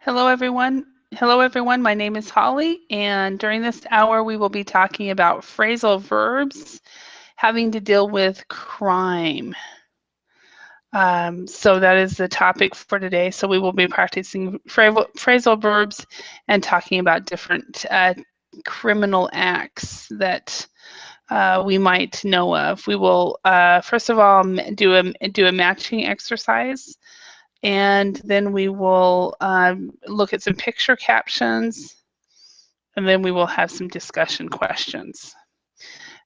Hello, everyone. Hello, everyone. My name is Holly, and during this hour, we will be talking about phrasal verbs having to deal with crime. So that is the topic for today. So we will be practicing phrasal verbs and talking about different criminal acts that we might know of. We will first of all do a matching exercise. And then we will look at some picture captions, and then we will have some discussion questions.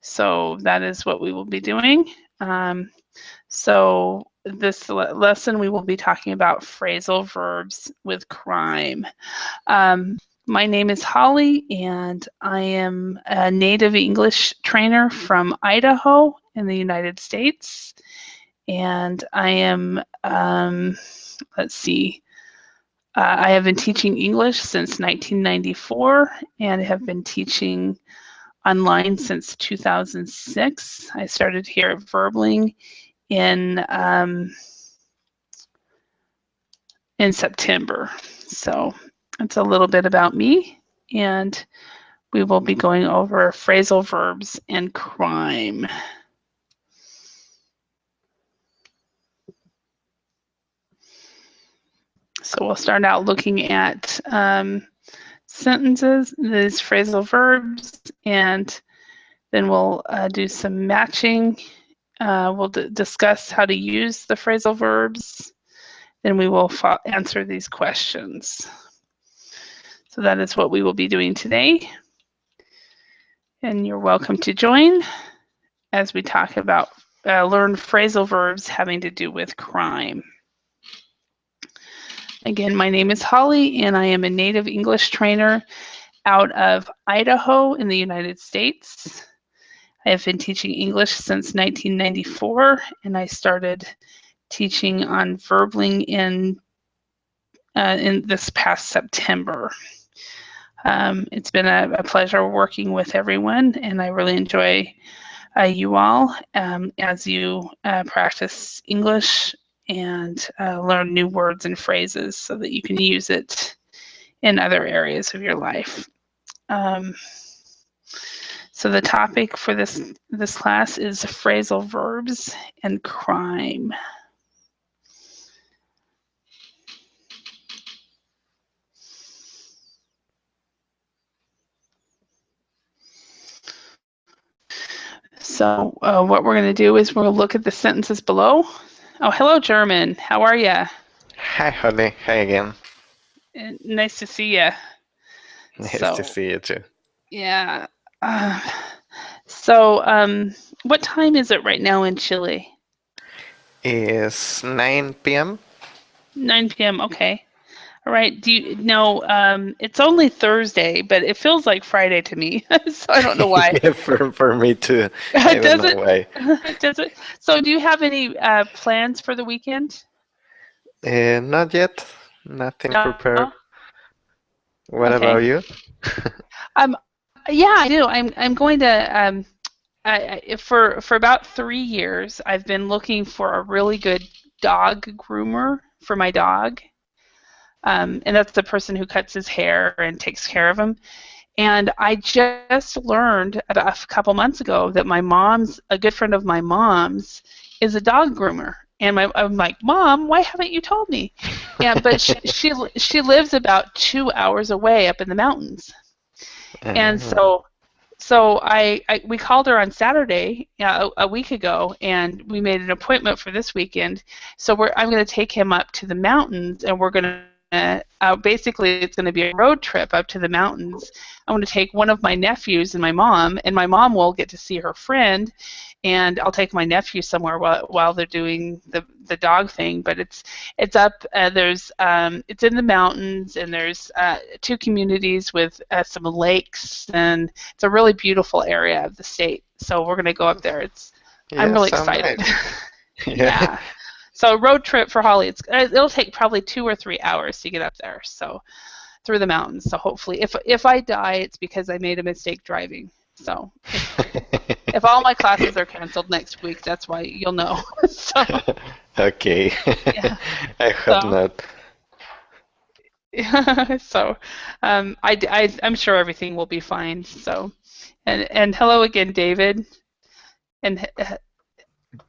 So that is what we will be doing. So this lesson, we will be talking about phrasal verbs with crime. My name is Holly, and I am a native English trainer from Idaho in the United States. And I am, let's see, I have been teaching English since 1994 and have been teaching online since 2006. I started here at Verbling in September. So that's a little bit about me, and we will be going over phrasal verbs and crime. So we'll start out looking at sentences, these phrasal verbs, and then we'll do some matching. We'll discuss how to use the phrasal verbs. Then we will answer these questions. So that is what we will be doing today. And you're welcome to join as we talk about learn phrasal verbs having to do with crime. Again, my name is Holly, and I am a native English trainer out of Idaho in the United States. I have been teaching English since 1994, and I started teaching on Verbling in this past September. It's been a pleasure working with everyone, and I really enjoy you all as you practice English and learn new words and phrases so that you can use it in other areas of your life. So the topic for this class is phrasal verbs and crime. So what we're going to do is we'll look at the sentences below. Oh, hello, German. How are you? Hi, Holly. Hi again. Nice to see you. Nice to see you too. Yeah. So what time is it right now in Chile? It's 9 p.m. 9 p.m. Okay. All right. Do you know? It's only Thursday, but it feels like Friday to me. So I don't know why. Yeah, for me too. I don't know why. Does it? So do you have any plans for the weekend? Not yet. Nothing prepared. No? What about Okay. you? Yeah, I do. I'm going to for about 3 years, I've been looking for a really good dog groomer for my dog. And that's the person who cuts his hair and takes care of him. And I just learned about a couple months ago that a good friend of my mom's, is a dog groomer. And I'm like, Mom, why haven't you told me? But she lives about 2 hours away up in the mountains. And so we called her on Saturday, a week ago, and we made an appointment for this weekend. So I'm going to take him up to the mountains, and we're going to basically it's going to be a road trip up to the mountains. I'm going to take one of my nephews and my mom will get to see her friend, and I'll take my nephew somewhere while they're doing the dog thing. But it's up it's in the mountains, and there's 2 communities with some lakes, and it's a really beautiful area of the state. So we're going to go up there. I'm really excited. Nice. Yeah. So road trip for Holly, it'll take probably 2 or 3 hours to get up there. So through the mountains. So hopefully, if I die, it's because I made a mistake driving. So if all my classes are canceled next week, that's why you'll know. So, Okay. yeah. I hope not. So, I'm sure everything will be fine. So, and hello again, David. And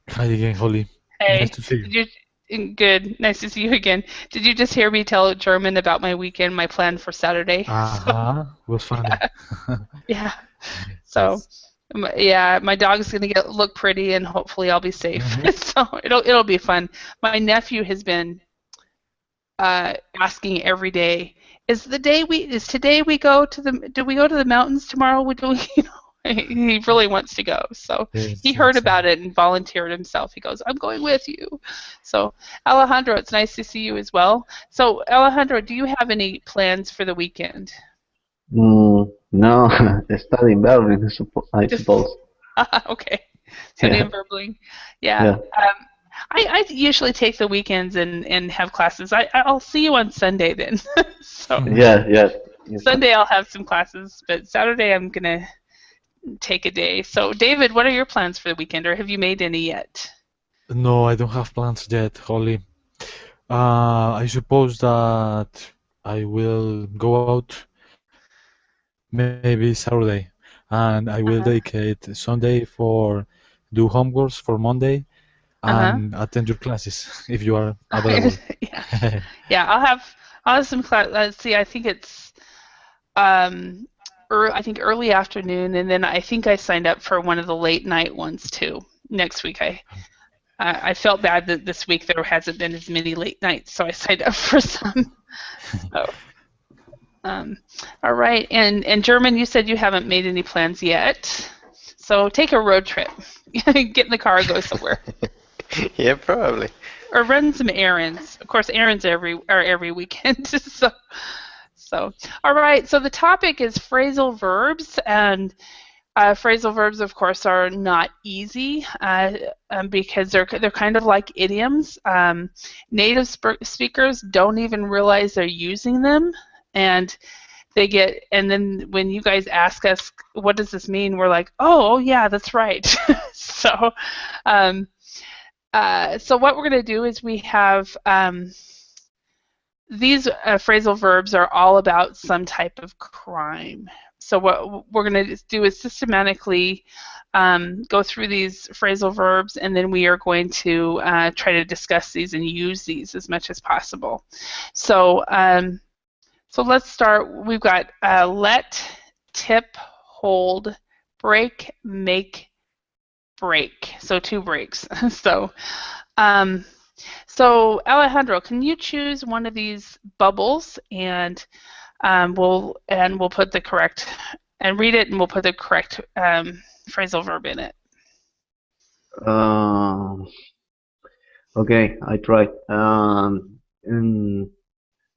Hi again, Holly. Nice hey, to see you. did you? Good, nice to see you again. Did you just hear me tell German about my weekend, my plan for Saturday? So, Was funny. yeah. So, Yes. yeah, my dog's gonna get look pretty, and hopefully I'll be safe. Mm-hmm. So it'll be fun. My nephew has been asking every day, is today we go to the do we go to the mountains tomorrow? We do you know he really wants to go. So he Yes, heard it's about it and volunteered himself. He goes, I'm going with you. So Alejandro, it's nice to see you as well. So Alejandro, do you have any plans for the weekend? No, studying Berlin, I Just suppose. okay. Yeah, Studying verbally. Yeah. yeah. I usually take the weekends and have classes. I'll see you on Sunday then. So Yes, yes, yes. Sunday I'll have some classes, but Saturday I'm gonna take a day. So David, what are your plans for the weekend, or have you made any yet? No, I don't have plans yet, Holly. I suppose that I will go out maybe Saturday, and I will Uh-huh. dedicate Sunday for do homeworks for Monday Uh-huh. and attend your classes if you are available. Yeah. Yeah, I'll have some class. Let's see, I think it's um I think early afternoon, and then I think I signed up for one of the late night ones too. Next week I felt bad that this week there hasn't been as many late nights, so I signed up for some. So, um, all right. And German, you said you haven't made any plans yet. So take a road trip. Get in the car and go somewhere. Yeah, probably. Or run some errands. Of course, errands are every weekend. So, all right. So the topic is phrasal verbs, and phrasal verbs, of course, are not easy because they're kind of like idioms. Native speakers don't even realize they're using them, and and then when you guys ask us, what does this mean? We're like, oh yeah, that's right. So, um, so what we're going to do is we have these phrasal verbs are all about some type of crime. So what we're going to do is systematically go through these phrasal verbs, and then we are going to try to discuss these and use these as much as possible. So, so let's start. We've got let, tip, hold, break, make, break. So two breaks. So, um, so Alejandro, can you choose one of these bubbles, and we'll put the correct and read it, and we'll put the correct phrasal verb in it. Um, okay, I tried.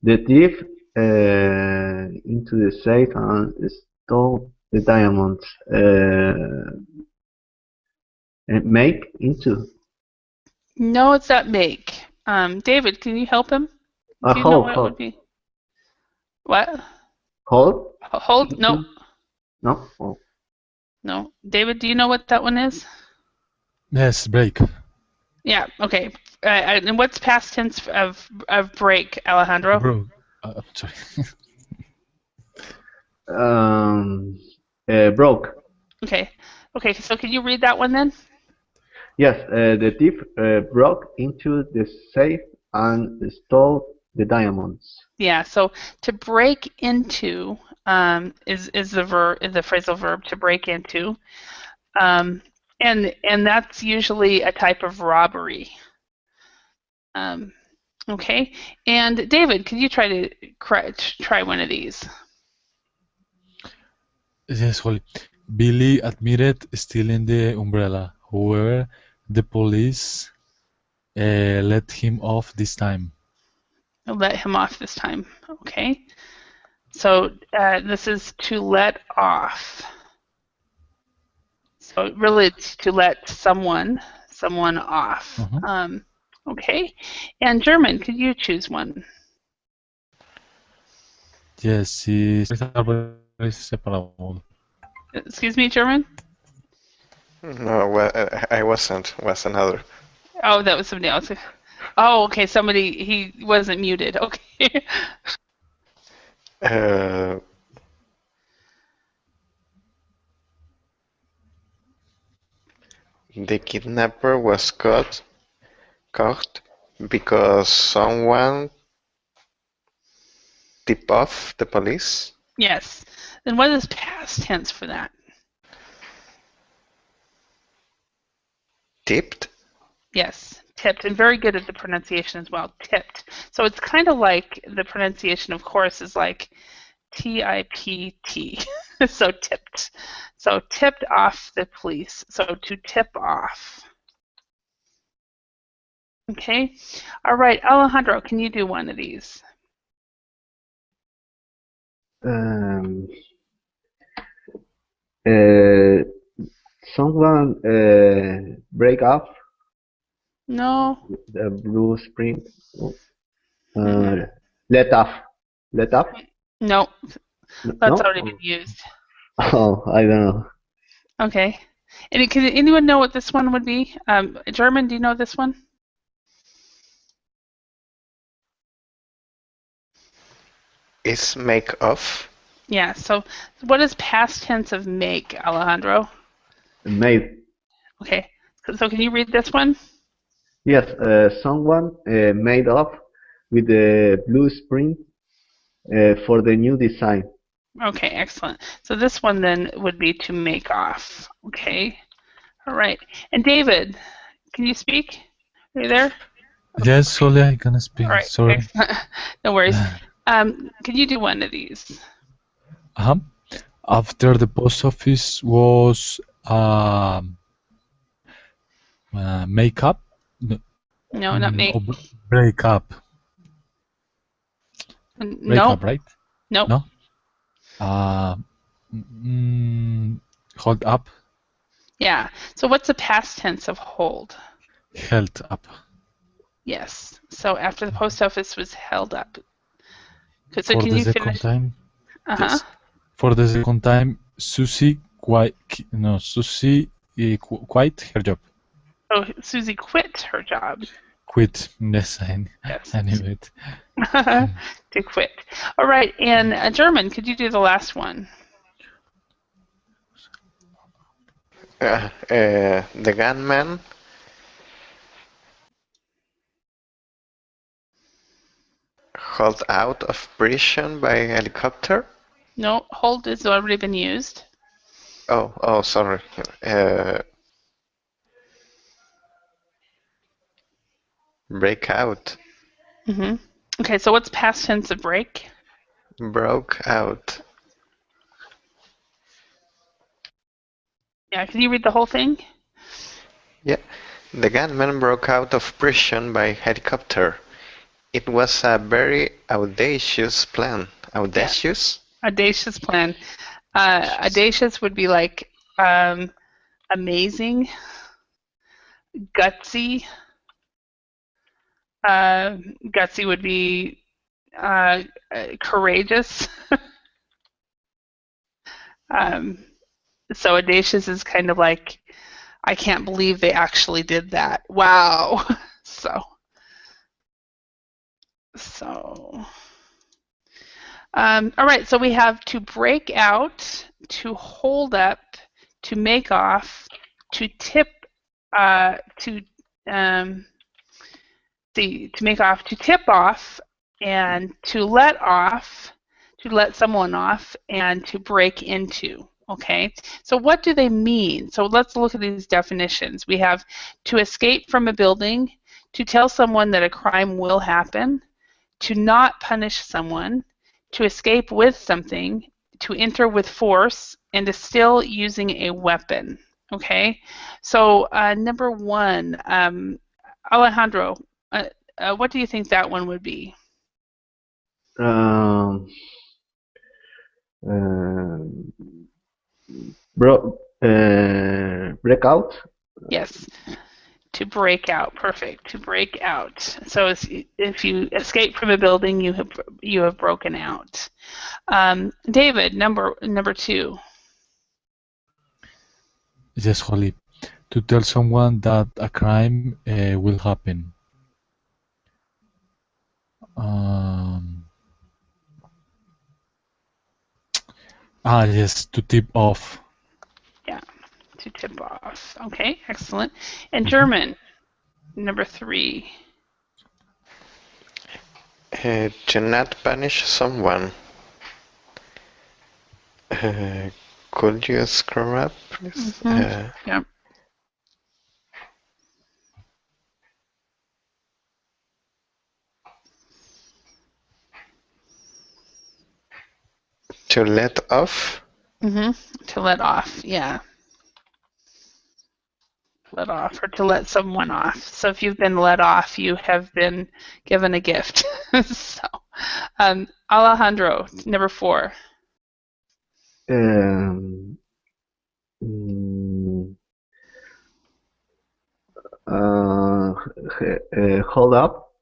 The thief into the safe and stole the diamonds. And make into No, it's not make. David, can you help him? a Do you know hold, what it would hold, be? What? hold Hold? No, into. No, oh. no. David, do you know what that one is? Yes, break. Yeah. Okay. And what's past tense of break, Alejandro? Bro. Sorry. Um, broke. Okay. Okay. So can you read that one then? Yes, the thief broke into the safe and stole the diamonds. Yeah. So to break into is the phrasal verb to break into, and that's usually a type of robbery. Okay. And David, could you try one of these? Yes, Holly. Billy admitted stealing the umbrella. However, the police let him off this time. I'll let him off this time. Okay. So this is to let off. So really, it's to let someone off. Okay. And German, could you choose one? Yes, is separable. Excuse me, German? No, well, I wasn't. Was another. Oh, that was somebody else. Oh, okay. He wasn't muted. Okay. Uh, the kidnapper was caught because someone tipped off the police. Yes. Then what is past tense for that? Tipped? Yes, tipped, and very good at the pronunciation as well. Tipped. So it's kind of like the pronunciation, of course, is like T-I-P-T. So tipped. So tipped off the police. So to tip off. Okay. All right, Alejandro, can you do one of these? Um, Someone break off No. the blue spring. Mm-mm. Let off. Let off? No, that's No? already been used. Oh, I don't know. Okay. And can anyone know what this one would be? German, do you know this one? Is make off? Yeah, so what is past tense of make, Alejandro? Made. Okay, so can you read this one? Yes, someone made off with the blue spring for the new design. Okay, excellent. So this one then would be to make off. Okay, all right. And David, can you speak? Are you there? Yes, sorry, I can All speak. right, Sorry. excellent. No worries. Can you do one of these? Uh-huh. After the post office was make up, no, No, not make. or break up, No, right? nope. No. Uh, hold up, Yeah. So what's the past tense of hold? held up. Yes. So after the post office was held up. So For can the you second finish? time, Uh-huh. yes. For the second time, Susie quit her job. Oh, Susie quit her job. Quit. Yes, Yes. I knew it. To quit. All right. And German, could you do the last one? The gunman hauled out of prison by helicopter. No, hold has already been used. Oh, sorry. Break out. Mm-hmm. Okay, so what's past tense of break? Broke out. Yeah, can you read the whole thing? Yeah. The gunman broke out of prison by helicopter. It was a very audacious plan. Audacious? Audacious plan. Audacious would be like amazing, gutsy. Gutsy would be courageous. So audacious is kind of like, I can't believe they actually did that. Wow. So, all right. So we have to break out, to hold up, to make off, to tip, to make off, to tip off, and to let off, to let someone off, and to break into. Okay, so what do they mean? So let's look at these definitions. We have to escape from a building, to tell someone that a crime will happen, to not punish someone, to escape with something, to enter with force, and to still using a weapon. Okay, so number one, Alejandro, what do you think that one would be? Um, um, break out. Yes, to break out. Perfect. To break out. So if you escape from a building, you have broken out. David, number two. Yes, Holly. To tell someone that a crime will happen. Um, Ah, yes, to tip off. Yeah, to tip off. Okay, excellent. And Mhm. German, number 3. To not punish someone. Could you scroll up, please? Yeah. To let off. To let off. Yeah. Let off or to let someone off. So if you've been let off, you have been given a gift. So, Alejandro, number 4. Um, mm, uh, hold up,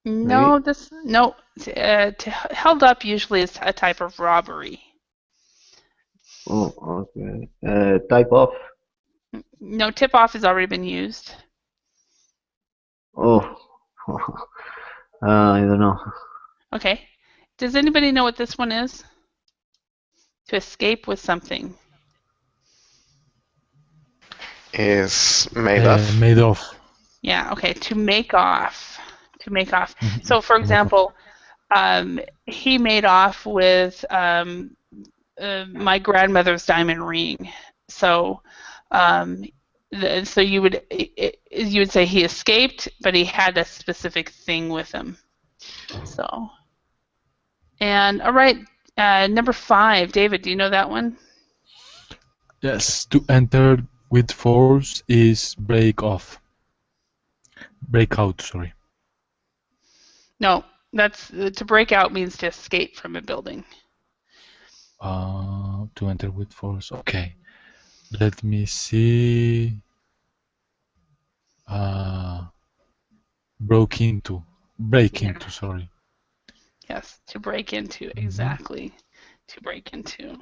maybe. No. To held up usually is a type of robbery. Oh, okay. Type of. No, tip off has already been used. Oh, I don't know. Okay. Does anybody know what this one is? To escape with something. Is made of. Made of. Yeah, okay. To make off. To make off. Mhm. So, for To make of. example, he made off with my grandmother's diamond ring. So, um, so you would say he escaped, but he had a specific thing with him. So, and all right, number 5, David, do you know that one? Yes, to enter with force is break off. Break out, sorry. No, that's to break out means to escape from a building. To enter with force. Okay. Let me see. Broke into. Break Yeah. into, sorry. Yes, to break into, Mhm. exactly. To break into.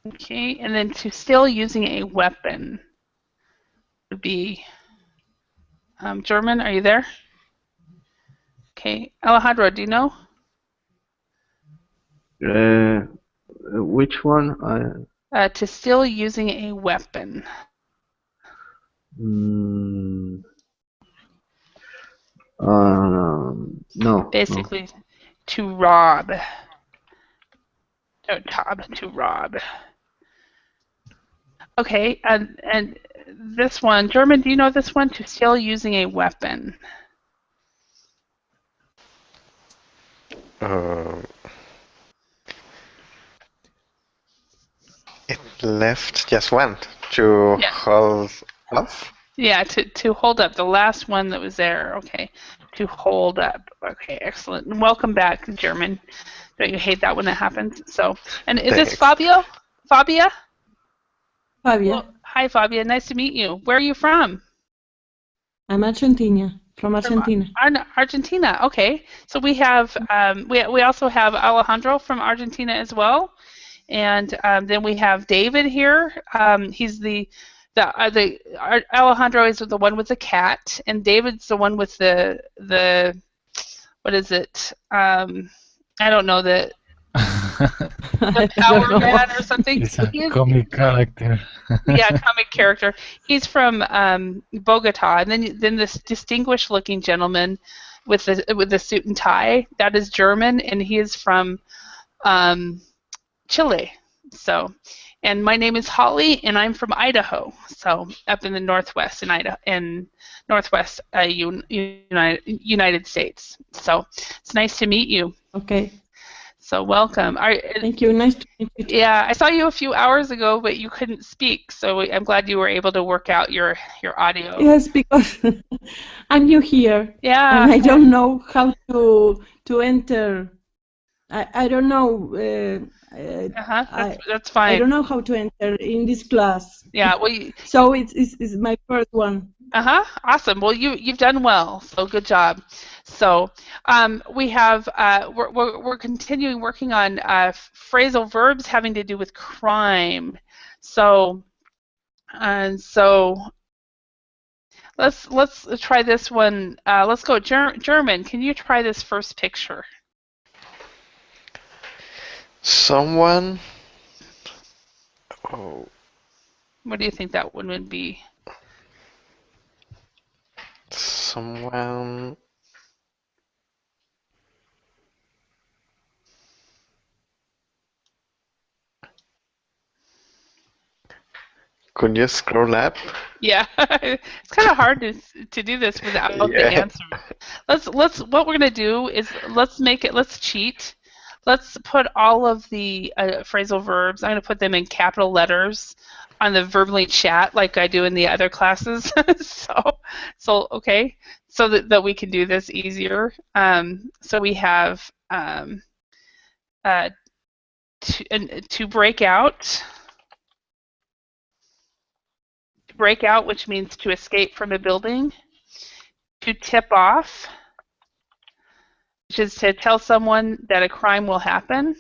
Okay, and then to still using a weapon would be German. Are you there? Okay, Alejandro, do you know? Which one? To still using a weapon. Mm, no, no. Basically, to rob. To rob. Okay, and this one, German, do you know this one? To still using a weapon. Uh, it left just one. To Yeah. hold off. Yeah, to hold up. The last one that was there. Okay. To hold up. Okay, excellent. And welcome back, German. Don't you hate that when that happens? So, and is this Thanks. Fabio? Fabia? Fabia, Well, hi, Fabia. Nice to meet you. Where are you from? I'm Argentina, from From Argentina. Argentina. Okay. So we have we also have Alejandro from Argentina as well, and then we have David here. He's Alejandro is the one with the cat, and David's the one with the what is it? I don't know the I don't Power know. Man or something. It's a He's comic character. yeah, comic character. He's from Bogota, and then this distinguished-looking gentleman with the suit and tie, that is German, and he is from um, Chile. So, and my name is Holly, and I'm from Idaho, so up in the northwest in Northwest United States. So it's nice to meet you. Okay, So welcome. thank you. Nice to meet you too. Yeah, I saw you a few hours ago, but you couldn't speak, so I'm glad you were able to work out your audio. Yes, because I'm new here, and Yeah. I don't know how to enter. I don't know. That's I fine. don't know how to enter in this class. Yeah. Well, So it's my first one. Awesome. Well, you've done well. So good job. So we have we're continuing working on phrasal verbs having to do with crime. So let's try this one. Let's go German. Can you try this first picture? Someone. Oh, What do you think that one would be? someone. Could you scroll up? Yeah, it's kind of hard to do this without the Yeah. answers. Let's what we're gonna do is let's cheat. Let's put all of the phrasal verbs. I'm gonna put them in capital letters on the verbally chat like I do in the other classes. Okay, so that we can do this easier. So we have uh, to break out. To break out, which means to escape from a building. To tip off, which is to tell someone that a crime will happen.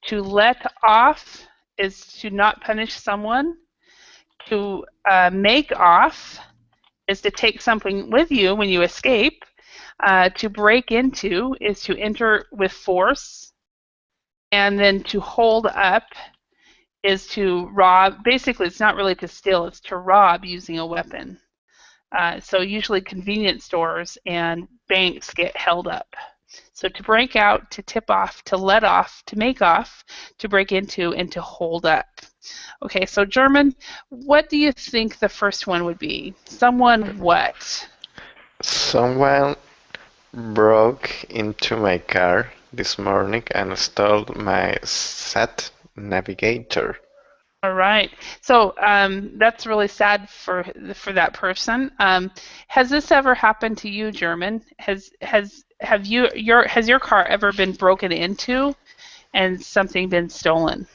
To let off is to not punish someone. To make off is to take something with you when you escape. To break into is to enter with force. And then to hold up is to rob. Basically, it's not really to steal, it's to rob using a weapon. So usually convenience stores and banks get held up. So to break out, to tip off, to let off, to make off, to break into, and to hold up. Okay, so German, what do you think the first one would be? Someone what? Someone broke into my car this morning and stole my sat navigator. All right. So that's really sad for that person. Has this ever happened to you, German? Has your car ever been broken into and something been stolen?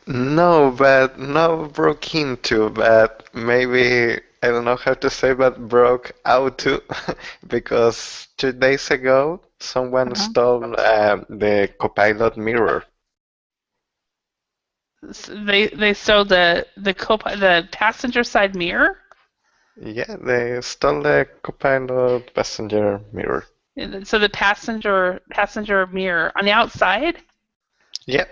No, but no broke into, but maybe I don't know how to say, but broke out too, because 2 days ago someone Uh-huh. stole the copilot mirror. They stole the passenger side mirror. Yeah, they stole the copilot passenger mirror. So the passenger mirror on the outside. Yeah,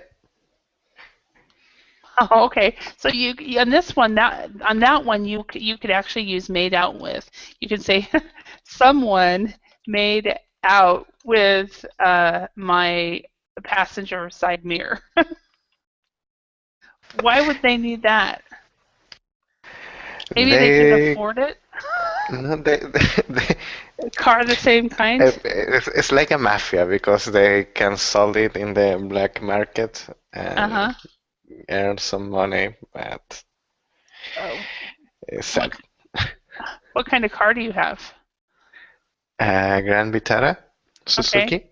Oh, okay. So you on this one on that one you could actually use made out with. You can say someone made out with my passenger side mirror. Why would they need that? Maybe they could they afford it. no they A car the same kind. it's like a mafia because they can sell it in the black market Uh-huh. and earn some money, but Uh, it's what sad. what kind of car do you have? Grand Vitara, Okay. Suzuki.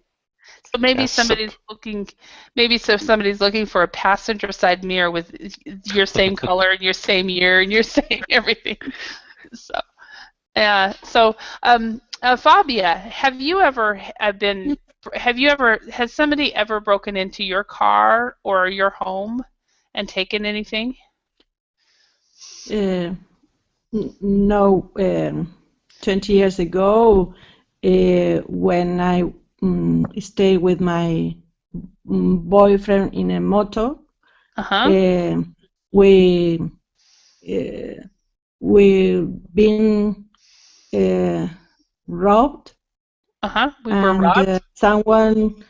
So maybe Yes, somebody's looking for a passenger side mirror with your same color and your same year and your same everything. So, Fabia, has somebody ever broken into your car or your home and taken anything? No, 20 years ago, when I stayed with my boyfriend in a motor, Uh-huh. we been robbed, Uh-huh. We were and robbed. someone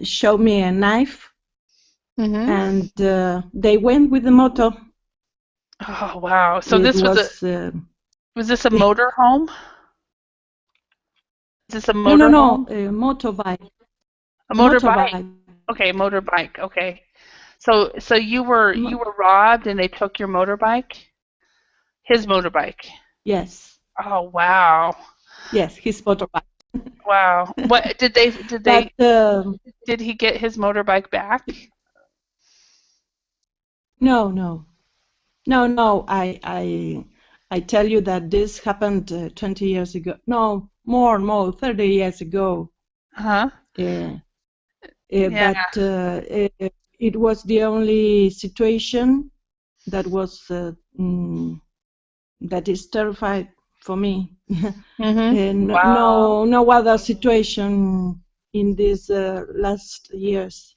showed me a knife, Mm-hmm. and they went with the motor. Oh, wow. So It this was was this a motor home? Is this a no, motor home? a motorbike. A A motorbike. motorbike. Okay, motorbike. Okay. So you were robbed and they took your motorbike? His motorbike. Yes, Oh, wow. yes, his motorbike. Wow. What But did he get his motorbike back? no. I tell you that this happened 20 years ago. No, more, 30 years ago. Huh? Yeah. Yeah. But it was the only situation that was that is terrified for me. Mm-hmm. And Wow. no other situation in these last years.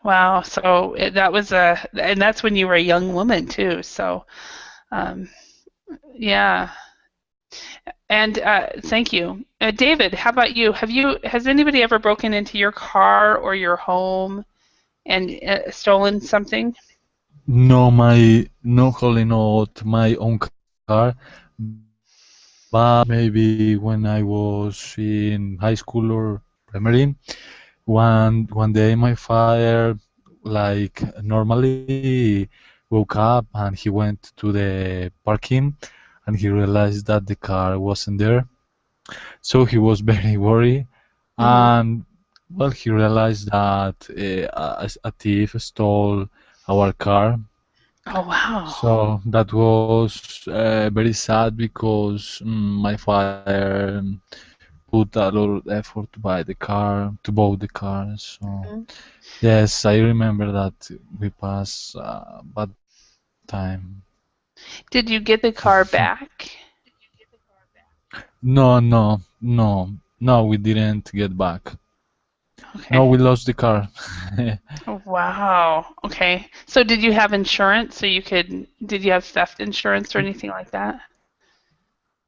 Wow. So that was and that's when you were a young woman too. So, um, yeah. And thank you, David. How about you? Has anybody ever broken into your car or your home and stolen something? No, not only not my own car, but maybe when I was in high school or primary, one day my father, like normally, woke up and he went to the parking, and he realized that the car wasn't there. So he was very worried, Mm-hmm. and well, he realized that a thief stole our car. Oh wow. So that was very sad because my father put a lot of effort to buy the car, to buy the car. So Mhm. yes, I remember that we passed a bad time. Did you get the car back? No, no, no, no, we didn't get back. No, Okay. we lost the car. Oh, wow. Okay. So did you have insurance so did you have theft insurance or anything like that?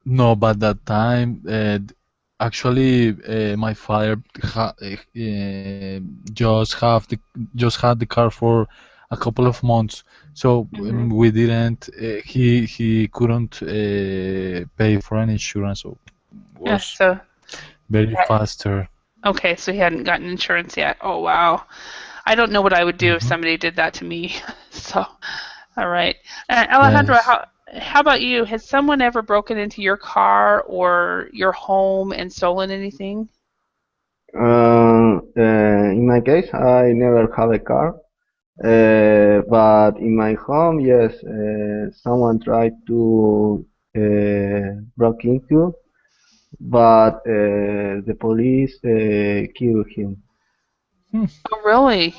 No, but that time, actually, my father just just had the car for a couple of months, so Mm-hmm. we didn't. He couldn't pay for an insurance, so Yeah, was so very faster. okay, so he hadn't gotten insurance yet. Oh wow. I don't know what I would do if Hmm. somebody did that to me. So, all right. Alejandro, Yes. how about you? Has someone ever broken into your car or your home and stolen anything? In my case, I never have a car, but in my home, yes, someone tried to broke into, but the police killed him. Hmm. Oh, really?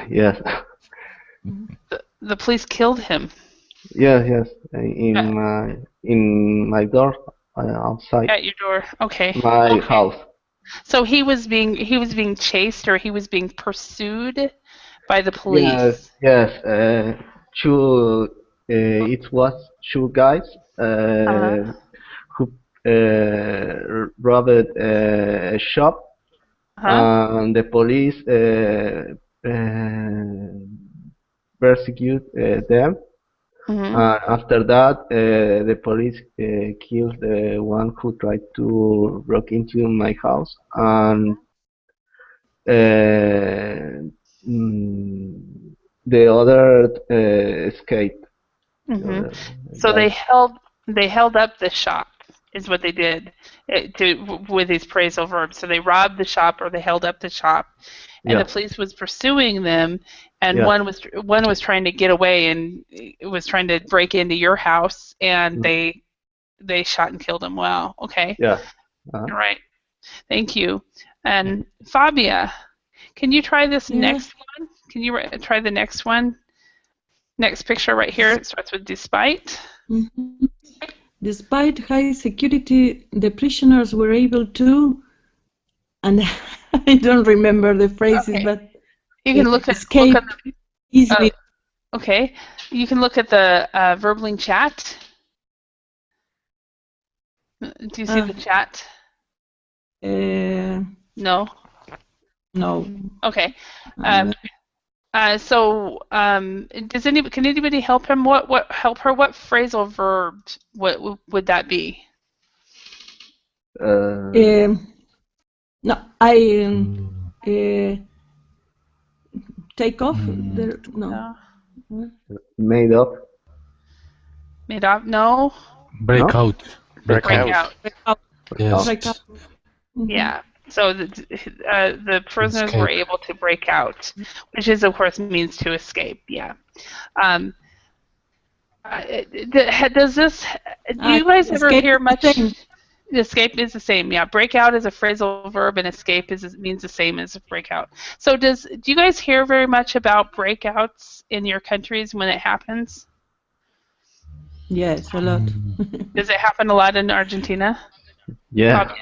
Yes, The police killed him yes, at, in my door outside at your door. Okay. my Okay. house. So he was being chased or he was being pursued by the Yes, police. yes. Two. It was two guys Uh-huh. who robbed a shop, Uh-huh. and the police uh, persecute them. Mhm. After that, the police killed the one who tried to break into my house, and uh, mm, the other escaped. The Mhm. other So they guys. held up the shop is what they did with these phrasal verbs. So they robbed the shop or they held up the shop, and the Yeah, police was pursuing them, and yeah. one was trying to get away and it was trying to break into your house, and Mm, they shot and killed him. Wow. Okay. yeah. Uh, All right. Thank you. And Fabia, can you try this Yes. next one? Can you try the next one? Next picture right here. It starts with despite. Mhm. Despite high security, the prisoners were able to, and I don't remember the phrases, Okay. but You can look at escape easily. okay. You can look at the verbling chat. Do you see the Uh, chat? uh, No. no. Okay. And, Can anybody help him? What help her? What phrasal verb would that be? uh, no, I Mm, uh, take off. mm, No. No. made up. Made up? No. break No? out. Break Break out. Breakout. out. Break out. Yes. Break out. Mhm. Yeah. So the prisoners were Escape. able to break out, which is of course means to escape. Yeah. Um, does this? Do you guys ever Escape hear is the much? same. Escape is the same. Yeah. Breakout is a phrasal verb, and escape means the same as breakout. So do you guys hear very much about breakouts in your countries when it happens? Yes, a lot. Mm, Does it happen a lot in Argentina? Yeah. Fabio?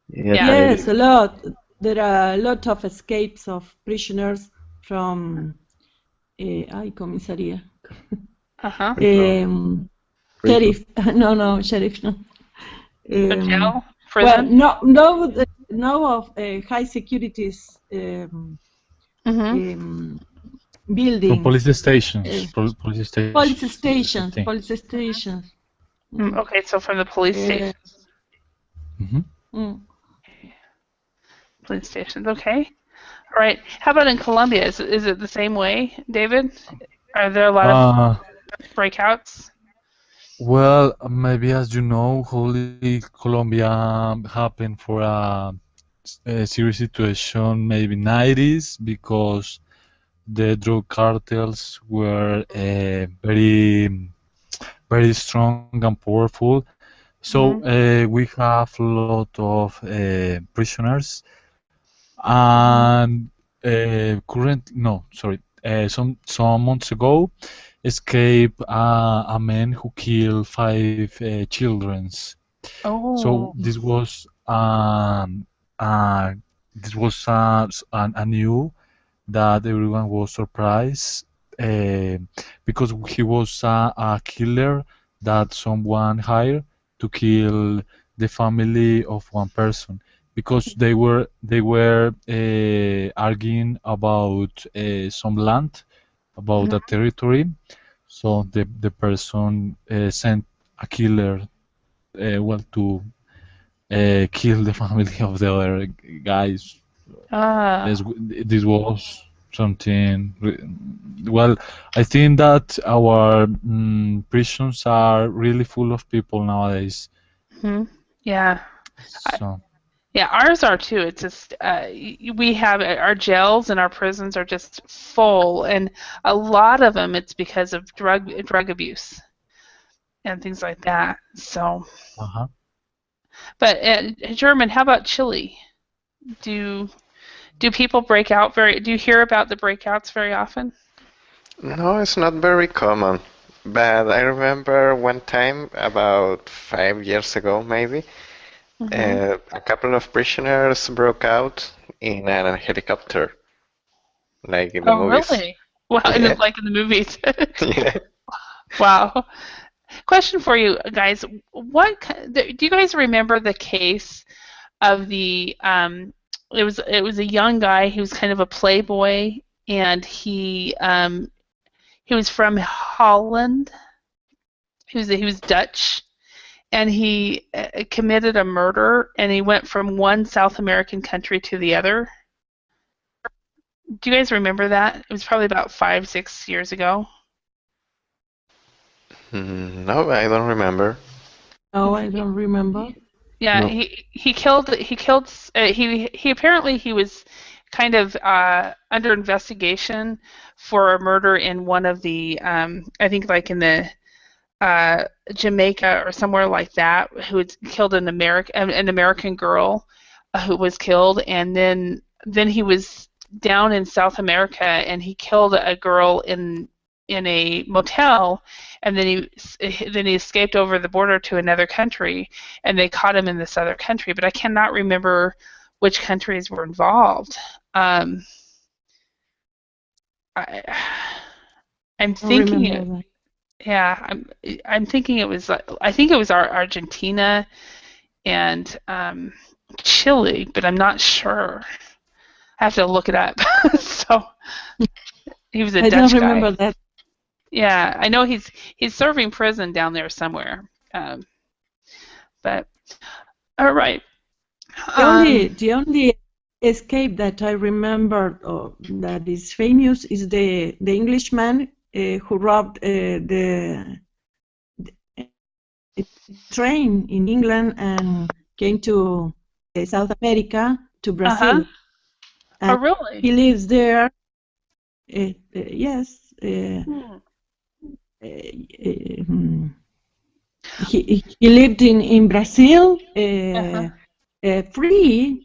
Yes, Yeah. Yes, a lot. There are a lot of escapes of prisoners from comisaría. Uh-huh. prison. Sheriff. No, sheriff, no. So jail, Well, prison. no of high securities Mm-hmm. From buildings, police stations. Police police stations, I stations, think. police stations. Mm. Okay, so from the police Uh, stations. Hmm. mm. Police stations. Okay. All right. How about in Colombia? Is it the same way, David? Are there a lot of Uh, breakouts? well, maybe as you know, Holy Colombia happened for a serious situation, maybe 90s, because the drug cartels were very strong and powerful. So Mm-hmm. we have a lot of prisoners, and no, sorry, some months ago, escaped a man who killed five childrens. So Oh. uh, this was a new that everyone was surprised uh, because he was a killer that someone hired to kill the family of one person because they were arguing about some land, about a Mhm. territory. So the person sent a killer, well, to kill the family of the other guys. Ah. This was something. Well, I think that our prisons are really full of people nowadays. Hmm. Yeah. I, So, yeah, ours are too. It's just we have our jails and our prisons are just full, and a lot of them it's because of drug abuse and things like that. So, uh-huh. but German, how about Chile? Do do people break out very? Do you hear about the breakouts very often? No, it's not very common. But I remember one time, about 5 years ago, maybe, Hmm. a couple of prisoners broke out in a helicopter, like in the Oh, movies. really? Wow, Yeah, like in the movies. yeah. Wow. Question for you guys. Do you guys remember the case of the it was a young guy. He was kind of a playboy, and he was from Holland. He was Dutch, and he committed a murder, and he went from one South American country to the other. Do you guys remember that? It was probably about 5, 6 years ago. No, I don't remember. No, I don't remember. Yeah, No. he apparently he was kind of under investigation for a murder in one of the I think like in the uh, Jamaica or somewhere like that, who had killed an American girl who was killed, and then he was down in South America and he killed a girl in a motel, and then he escaped over the border to another country, and they caught him in this other country, but I cannot remember which countries were involved. Um, I, I'm I don't thinking remember it. that. Yeah, I'm thinking it was. I think it was Argentina and Chile, but I'm not sure. I have to look it up. So he was a I don't Dutch remember guy. that. Yeah, I know he's serving prison down there somewhere. But all right. The Um, only the only escape that I remember that is famous is the Englishman who robbed a train in England and came to South America to uh-huh. Brazil, Oh, and really? he lives there. Yes, Hmm. hmm, he lived in Brazil. Uh-huh. Free,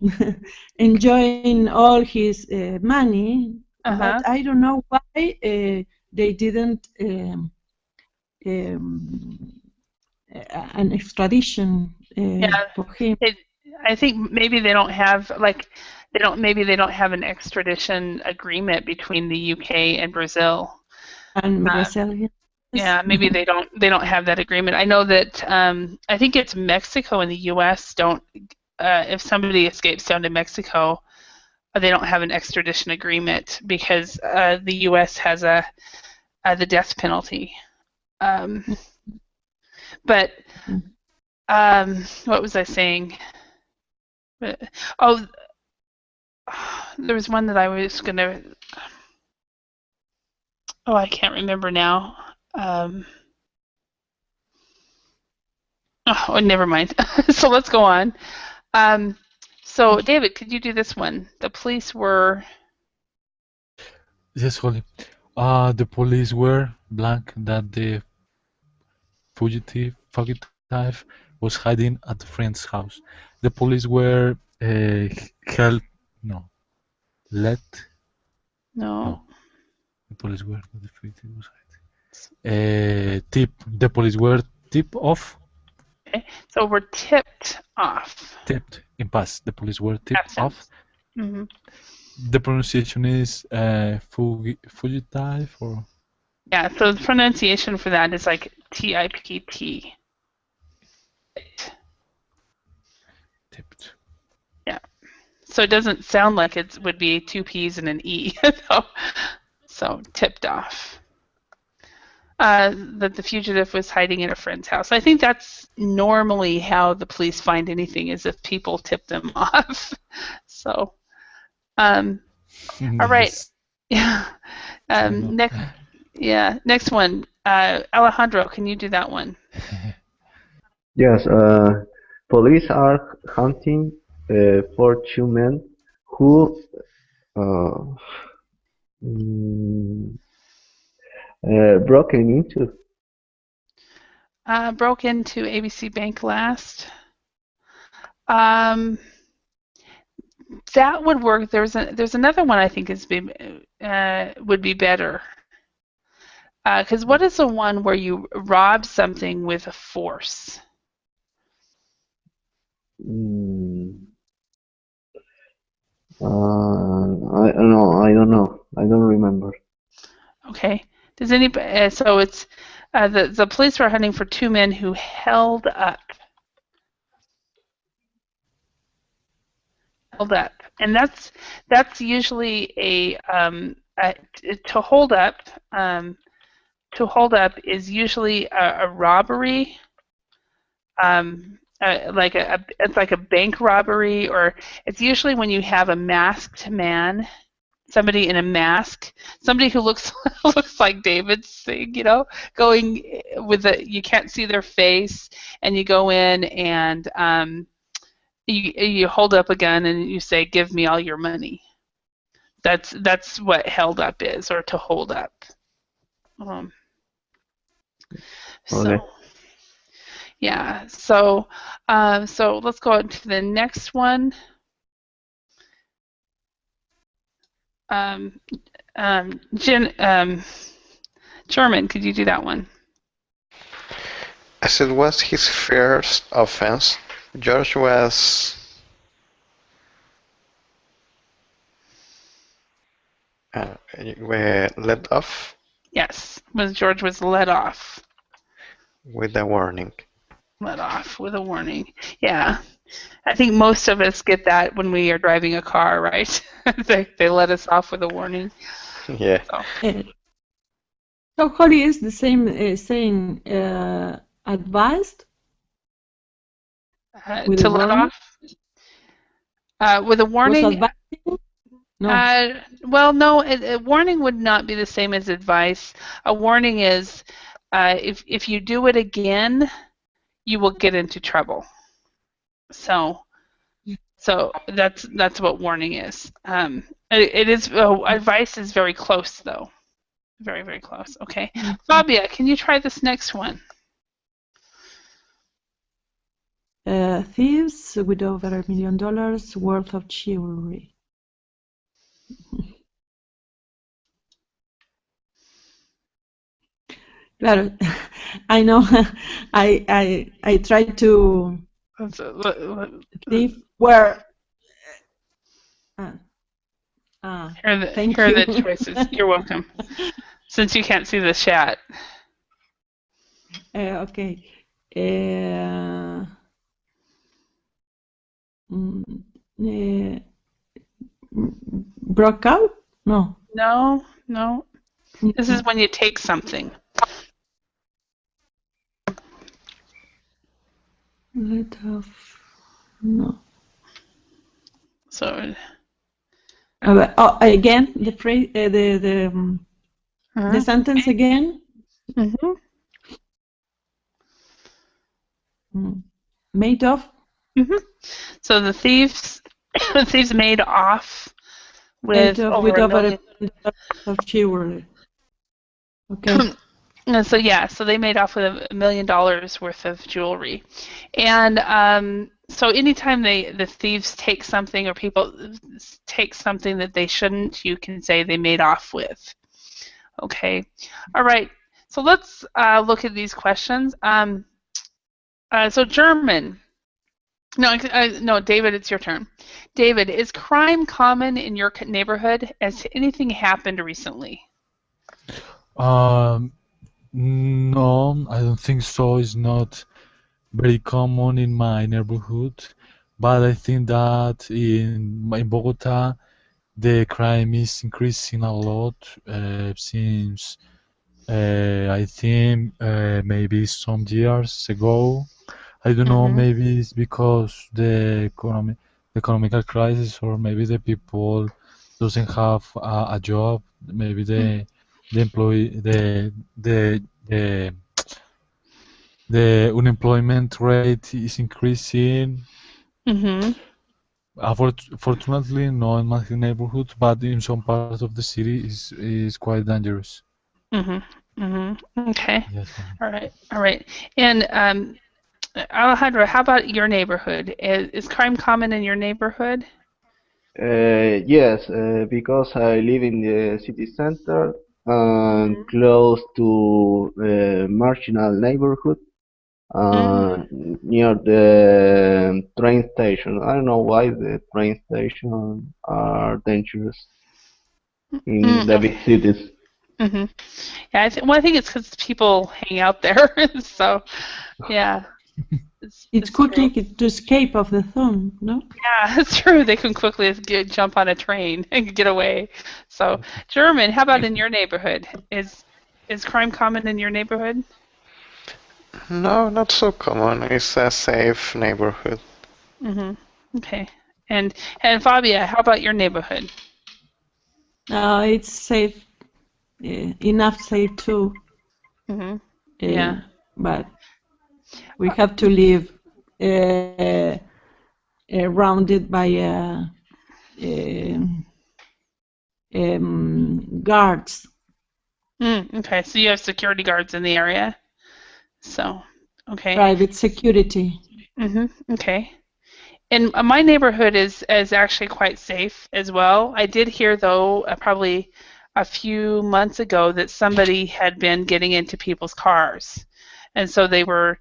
enjoying all his money, but Uh-huh. I don't know why they didn't um, an extradition Yeah. for him. It, I think maybe they don't have maybe they don't have an extradition agreement between the UK and Brazil. And Uh, Brazil, yes. yeah, maybe they don't have that agreement. I know that I think it's Mexico and the US don't if somebody escapes down to Mexico, they don't have an extradition agreement because the US has the death penalty. But what was I saying? Oh, there was one that I was gonna. Oh, I can't remember now. Oh, never mind. So let's go on. So David, could you do this one? The police were. Yes, Holly. The police were blank that the fugitive was hiding at a friend's house. The police were held. No, let. No. No, the police were the fugitive was hiding. Tip. The police were tipped off. Okay. So we're tipped off. Tipped in past. The police were tipped off. Mm-hmm. The pronunciation is fugitive or. Yeah, so the pronunciation for that is like TIPT. Tipped. Yeah. So it doesn't sound like it would be two P's and an E. So tipped off. That the fugitive was hiding in a friend's house. I think that's normally how the police find anything, is if people tip them off. So, all right. Yeah. Next one. Alejandro, can you do that one? Yes, police are hunting for two men who broken into. Broke into ABC Bank last. That would work. There's another one I think would be better. Because what is the one where you rob something with a force? I don't know. I don't remember. Okay. Does anybody? So it's the police were hunting for two men who held up. And that's usually to hold up. To hold up is usually a robbery. It's like a bank robbery, or it's usually when you have a masked man, somebody in a mask, somebody who looks like David's thing, going with you can't see their face, and you go in and you hold up a gun and you say, "Give me all your money." That's what held up is, or to hold up. Okay. Yeah. So let's go on to the next one. German, could you do that one? As it was his first offense, George was let off. Yes, George was let off. With a warning. Let off with a warning. Yeah. I think most of us get that when we are driving a car, right? they let us off with a warning. Yeah. So Holly is the same saying advised? To let off? With a warning? No. Well, no, a warning would not be the same as advice. A warning is if you do it again, you will get into trouble. So that's what warning is. It is advice is very close though, very, very close. Okay, Fabia, can you try this next one? Thieves with over $1 million worth of jewelry. Claro, I know. I tried to Thief were. Thank Here are you. the choices. You're welcome. Since you can't see the chat. Okay. Broke out? No. No, no. This is when you take something. Let have. No. So. Again, the phrase, the sentence again. Mm-hmm. Made of. Mm-hmm. So the thieves made off with over $1 million of jewelry. Okay. And so so they made off with $1 million worth of jewelry, and so anytime the thieves take something or people take something that they shouldn't, you can say they made off with. Okay, all right. So let's look at these questions. So German. No, David, it's your turn. David, is crime common in your neighborhood? Has anything happened recently? No, I don't think so. It's not very common in my neighborhood, but I think that in Bogota, the crime is increasing a lot since I think maybe some years ago. I don't know, maybe it's because the economical crisis, or maybe the people doesn't have a job. Maybe the employee the unemployment rate is increasing. Mm-hmm. Fortunately, not in my neighborhood, but in some parts of the city is quite dangerous. Mm-hmm. Mm-hmm. Okay. Yes. All right. All right. And Alejandro, how about your neighborhood? Is crime common in your neighborhood? Yes, because I live in the city center and close to a marginal neighborhood near the train station. I don't know why the train stations are dangerous in the big cities. Mm-hmm. Yeah, I think it's because people hang out there. So, yeah. It's quickly to escape of the thumb, no? Yeah, it's true. They can quickly jump on a train and get away. So, German, how about in your neighborhood? Is crime common in your neighborhood? No, not so common. It's a safe neighborhood. Mm-hmm. Okay. And Fabia, how about your neighborhood? It's safe, enough safe too. Mm-hmm. Yeah. But we have to live surrounded by guards. Okay, so you have security guards in the area. So, okay. Private security. Okay. And my neighborhood is actually quite safe as well. I did hear, though, probably a few months ago that somebody had been getting into people's cars, and so they were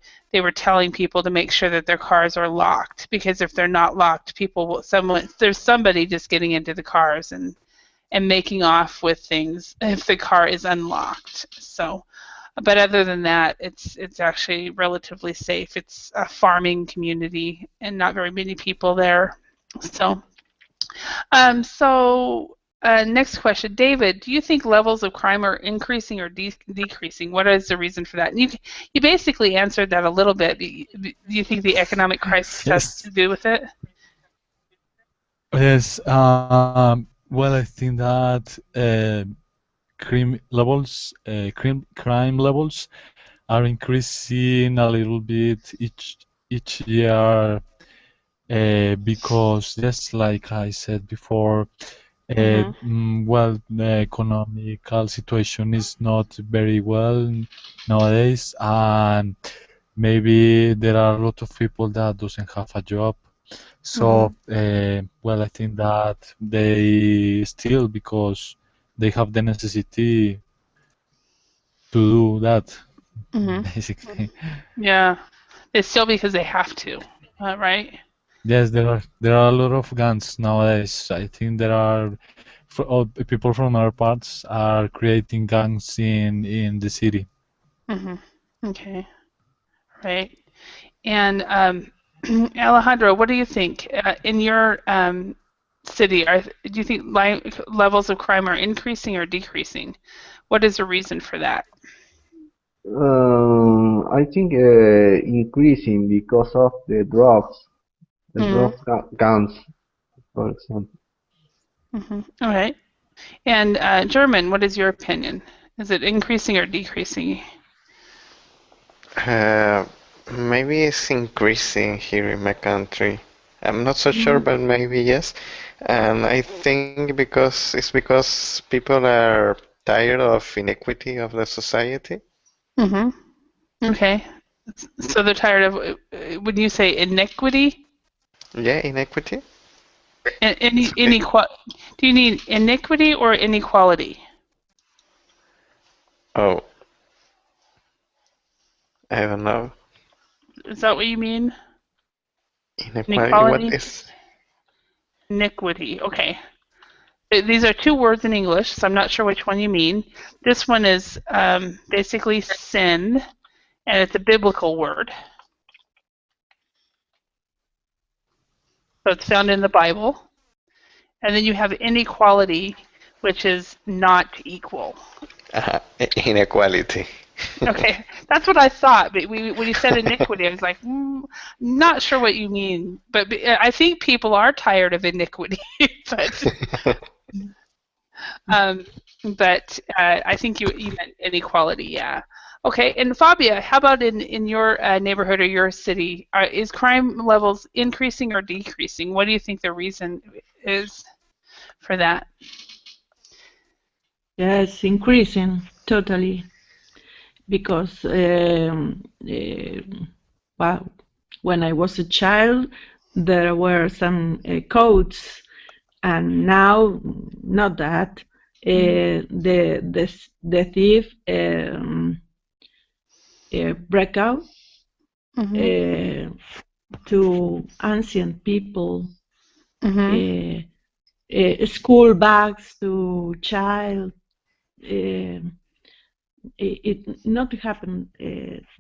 telling people to make sure that their cars are locked, because if they're not locked, there's somebody just getting into the cars and making off with things if the car is unlocked. So, but other than that, it's actually relatively safe. It's a farming community and not very many people there. So, next question, David. Do you think levels of crime are increasing or decreasing? What is the reason for that? And you basically answered that a little bit. Do you think the economic crisis has to do with it? Yes. Well, I think that crime levels are increasing a little bit each year because, yes, like I said before, well, the economical situation is not very well nowadays, and maybe there are a lot of people that doesn't have a job. So, well, I think that they still, because they have the necessity to do that, basically. Yeah, it's still because they have to. right? Yes, there are a lot of gangs nowadays. I think there are people from other parts are creating gangs in the city. Hmm. Okay, right. And Alejandro, what do you think? In your city, do you think levels of crime are increasing or decreasing? What is the reason for that? I think increasing because of the Mm-hmm. guns, for example. Mm-hmm. All right. And German, what is your opinion? Is it increasing or decreasing? Uh, Maybe it's increasing here in my country. I'm not so sure, Mm-hmm. but maybe yes. And I think because people are tired of inequity of the society. Mm-hmm. Okay. So they're tired of, when you say iniquity, Yeah, inequity. inequality, do you need iniquity or inequality? Oh, I don't know. Is that what you mean? Inequality. What Inequality? is? Iniquity. Okay. These are two words in English, so I'm not sure which one you mean. This one is basically sin, and it's a biblical word. So it's found in the Bible. And then you have inequality, which is not equal. Inequality. Okay, that's what I thought. But when you said iniquity, I was like, not sure what you mean. But I think people are tired of iniquity. but um, I think you meant inequality. Yeah. Okay. And Fabia, how about in your neighborhood or your city? Is crime levels increasing or decreasing? What do you think the reason is for that? Yes, increasing totally because well, when I was a child, there were some codes, and now not that. The thief break out Mm-hmm. to ancient people, Mm-hmm. school bags to child. Uh, it not happened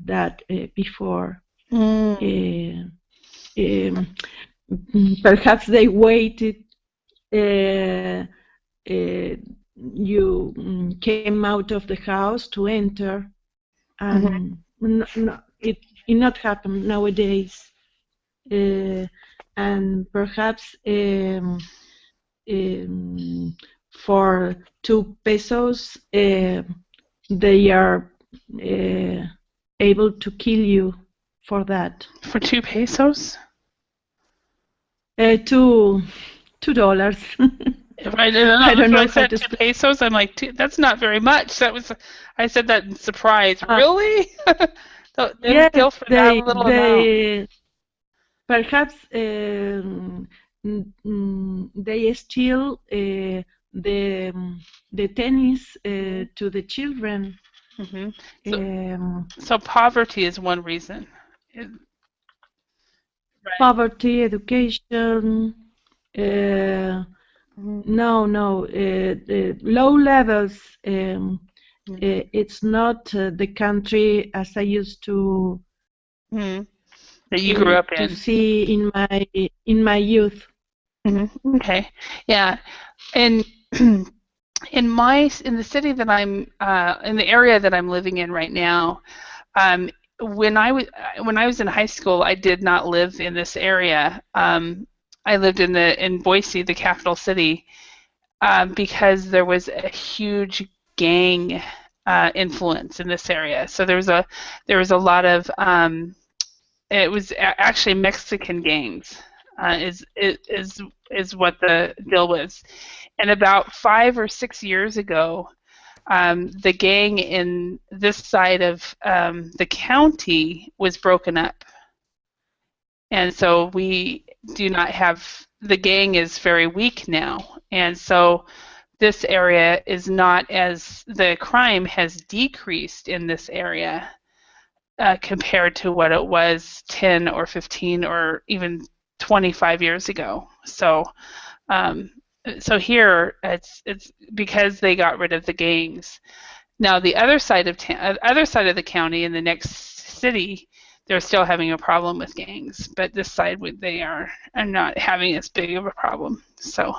that before. Mm. Uh, um, Perhaps they waited. Uh, you came out of the house to enter, Mm-hmm. and it not happen nowadays. Uh, and perhaps um, for 2 pesos, they are uh, able to kill you for that. For 2 pesos? $2. If I didn't know, I that's don't what I know how said. to Two explain. pesos. I'm like, that's not very much. I said that in surprise. Uh, Really? They would yes, kill for that little amount. perhaps they steal the the tennis to the children. Hmm. So, Um, so poverty is one reason. Right. Poverty, education. Uh, Mm-hmm. no, the low levels. Mm-hmm. It's not the country as I used Mm-hmm. That you grew up to in. see in my youth. Mm-hmm. Okay. Yeah. And in the city that I'm in the area that I'm living in right now, um, when I was in high school, I did not live in this area. I lived in Boise, the capital city, because there was a huge gang influence in this area. So there was a lot of it was actually Mexican gangs. Is what the deal was. And about 5 or 6 years ago, the gang in this side of the county was broken up, and so we do not have the gang is very weak now, and so this area is not as the crime has decreased in this area compared to what it was 10 or 15 or even 25 years ago. So so here it's because they got rid of the gangs. Now the other side of the county in the next city, they're still having a problem with gangs, but this side they are not having as big of a problem. So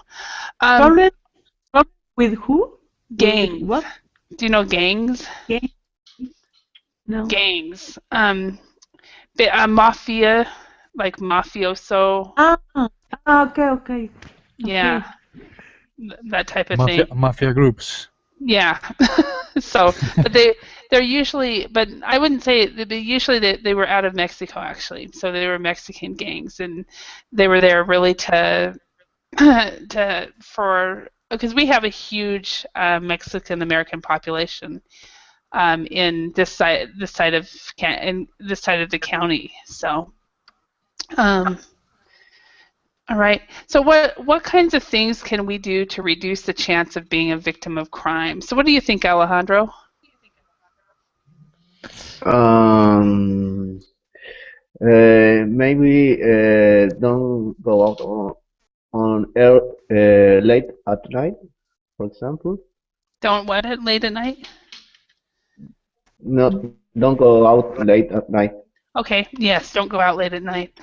Problem with who? gangs. With what? Do you know gangs? Gang? No. Gangs. Mafia, like mafioso. Okay. Yeah, that type of Mafia, thing. mafia groups. Yeah. So, but they're usually, but I wouldn't say, usually they were out of Mexico actually. So they were Mexican gangs, and they were there really to because we have a huge Mexican American population in this side of the county. So, all right. So what kinds of things can we do to reduce the chance of being a victim of crime? So what do you think, Alejandro? Um, Maybe don't go out on air late at night, for example. Don't what at late at night? Not don't go out late at night. Okay. Yes. Don't go out late at night.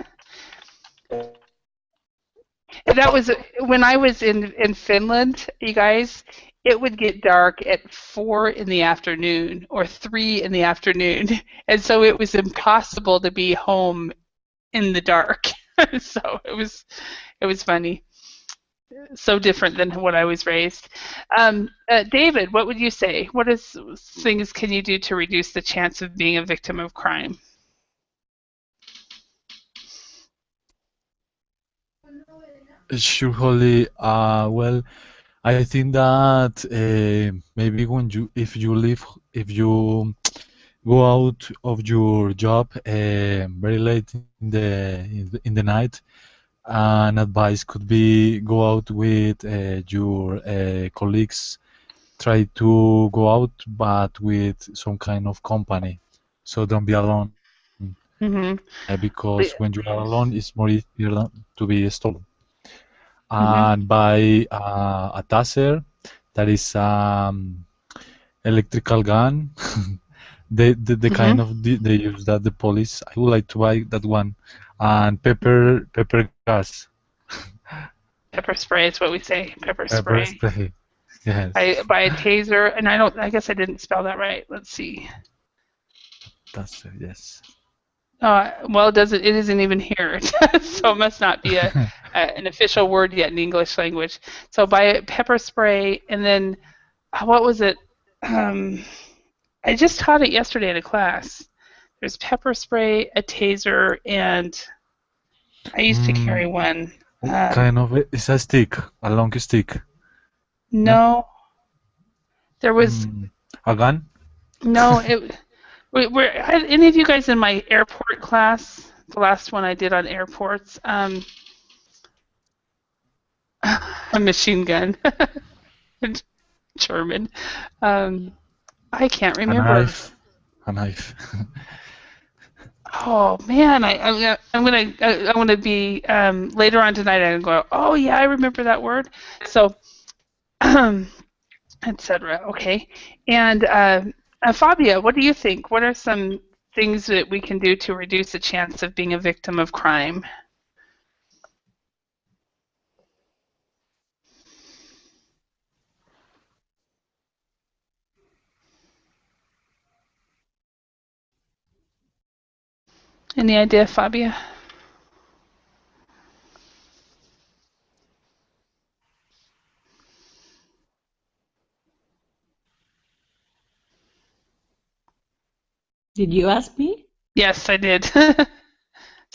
That was when I was in Finland, you guys. It would get dark at 4 in the afternoon or 3 in the afternoon, and so it was impossible to be home in the dark. So it was funny. So different than what I was raised. David, what would you say? What things can you do to reduce the chance of being a victim of crime? Surely, well, I think that maybe if you go out of your job very late in the night, an advice could be go out with your colleagues. Try to go out, but with some kind of company, so don't be alone. Mm-hmm. Because when you are alone, it's more easier to be stolen. Mm-hmm. And buy a taser that is electrical gun. The kind of they use that the police. I would like to buy that one, and pepper gas. Pepper spray is what we say. Pepper Pepper spray. spray. Yes. I buy a taser, and I guess I didn't spell that right. Let's see. Taser. Yes. Well, it doesn't. It isn't even here, so it must not be an official word yet in the English language. So buy pepper spray, and then what was it? I just taught it yesterday in a class. There's pepper spray, a taser, and I used to carry one. Kind of it's a stick, a long stick. No, there was A gun. no. Were any of you guys in my airport class? The last one I did on airports. A machine gun. German. I can't remember. A knife. Oh man, I'm gonna be later on tonight. I'm gonna go. Oh yeah, I remember that word. So, etc. Okay, and Fabia, what do you think? What are some things that we can do to reduce the chance of being a victim of crime? Any idea, Fabia? Did you ask me? Yes, I did. So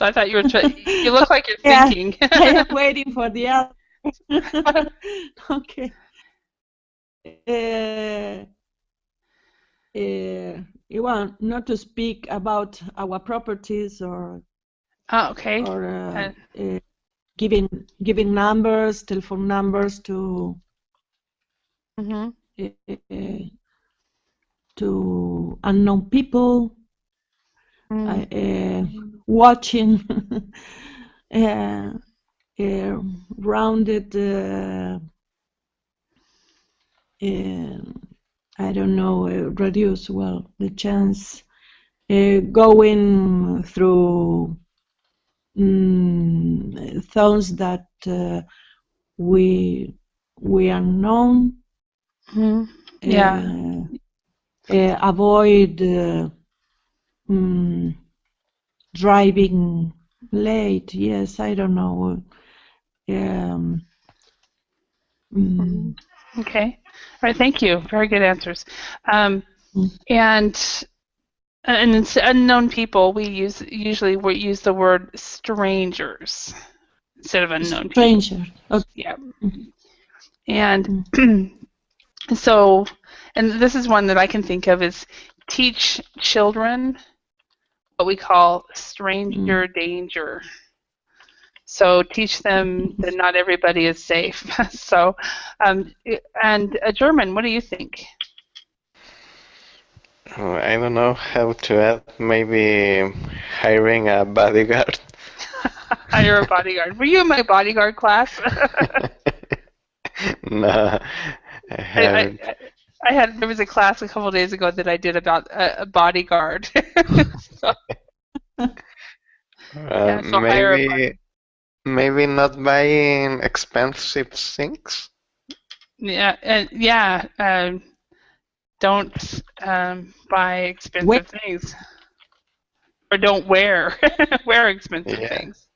I thought you were you look like you're Yeah, thinking. I am waiting for the answer. Okay. You want not to speak about our properties or Oh, okay. giving numbers, telephone numbers to to unknown people. watching rounded, I don't know, reduce, well, the chance going through thoughts that we are known, Yeah. avoid driving late. Yes, I don't know. Okay. All right. Thank you. Very good answers. And it's unknown people. We usually use the word strangers instead of unknown people. Stranger. Okay. Yeah. And so, and this is one that I can think of is teach children what we call stranger danger. So teach them that not everybody is safe. So, and German, what do you think? I don't know how to add. Maybe hiring a bodyguard. Hire a bodyguard. Were you in my bodyguard class? No, I haven't. There was a class a couple of days ago that I did about a bodyguard. So, yeah, so hire a bodyguard. Maybe not buying expensive things. Yeah, don't buy expensive things, or don't wear expensive things.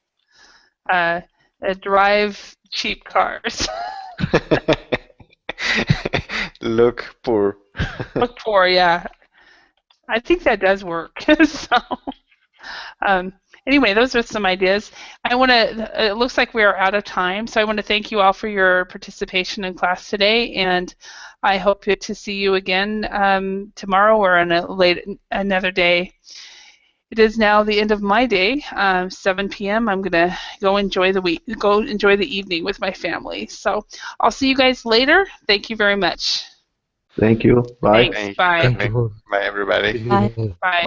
Drive cheap cars. Look poor. Look poor, yeah. I think that does work. So, anyway, those are some ideas. It looks like we are out of time, so I want to thank you all for your participation in class today, and I hope to see you again tomorrow or on another day. It is now the end of my day, 7 p.m. I'm gonna go enjoy the evening with my family. So I'll see you guys later. Thank you very much. Thank you. Bye. Thanks. Bye. Thank you. Bye, everybody. Bye. Bye.